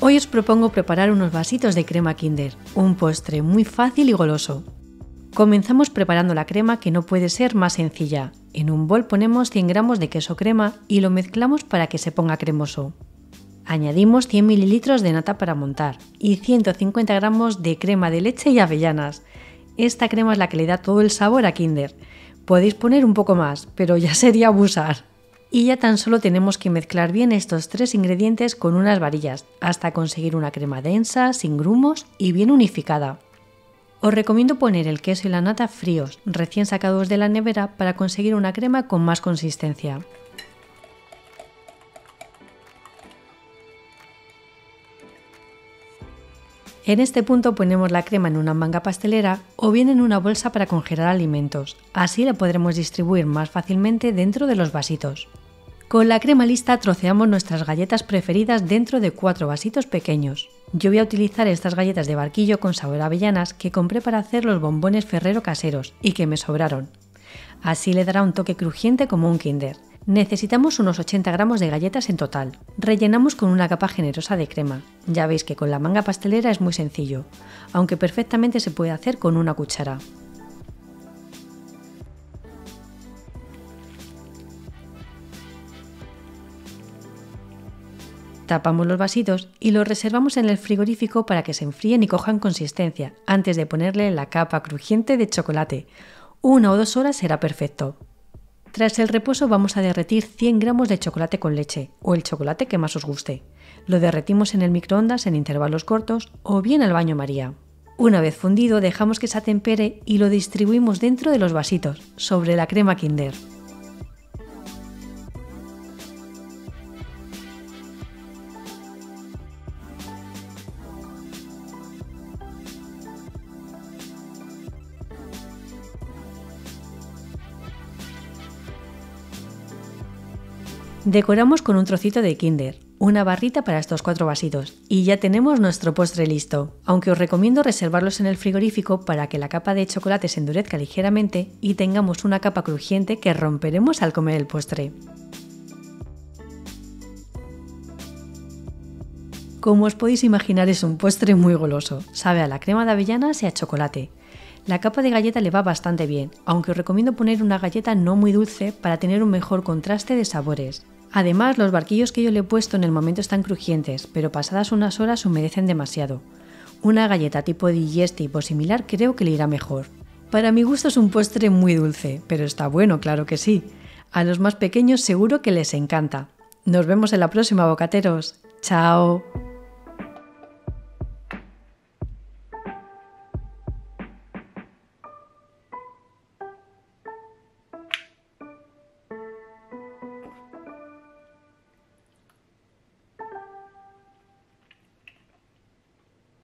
Hoy os propongo preparar unos vasitos de crema Kinder, un postre muy fácil y goloso. Comenzamos preparando la crema, que no puede ser más sencilla. En un bol ponemos 100 gramos de queso crema y lo mezclamos para que se ponga cremoso. Añadimos 100 ml de nata para montar y 150 gramos de crema de leche y avellanas. Esta crema es la que le da todo el sabor a Kinder. Podéis poner un poco más, pero ya sería abusar. Y ya tan solo tenemos que mezclar bien estos tres ingredientes con unas varillas, hasta conseguir una crema densa, sin grumos y bien unificada. Os recomiendo poner el queso y la nata fríos, recién sacados de la nevera, para conseguir una crema con más consistencia. En este punto ponemos la crema en una manga pastelera o bien en una bolsa para congelar alimentos, así la podremos distribuir más fácilmente dentro de los vasitos. Con la crema lista troceamos nuestras galletas preferidas dentro de 4 vasitos pequeños. Yo voy a utilizar estas galletas de barquillo con sabor a avellanas que compré para hacer los bombones Ferrero caseros y que me sobraron. Así le dará un toque crujiente como un Kinder. Necesitamos unos 80 gramos de galletas en total. Rellenamos con una capa generosa de crema. Ya veis que con la manga pastelera es muy sencillo, aunque perfectamente se puede hacer con una cuchara. Tapamos los vasitos y los reservamos en el frigorífico para que se enfríen y cojan consistencia antes de ponerle la capa crujiente de chocolate. 1 o 2 horas será perfecto. Tras el reposo vamos a derretir 100 gramos de chocolate con leche o el chocolate que más os guste. Lo derretimos en el microondas en intervalos cortos o bien al baño María. Una vez fundido dejamos que se atempere y lo distribuimos dentro de los vasitos, sobre la crema Kinder. Decoramos con un trocito de Kinder, una barrita para estos 4 vasitos y ya tenemos nuestro postre listo, aunque os recomiendo reservarlos en el frigorífico para que la capa de chocolate se endurezca ligeramente y tengamos una capa crujiente que romperemos al comer el postre. Como os podéis imaginar, es un postre muy goloso, sabe a la crema de avellanas y a chocolate. La capa de galleta le va bastante bien, aunque os recomiendo poner una galleta no muy dulce para tener un mejor contraste de sabores. Además, los barquillos que yo le he puesto en el momento están crujientes, pero pasadas unas horas humedecen demasiado. Una galleta tipo digestive o similar creo que le irá mejor. Para mi gusto es un postre muy dulce, pero está bueno, claro que sí. A los más pequeños seguro que les encanta. Nos vemos en la próxima, bocateros. ¡Chao!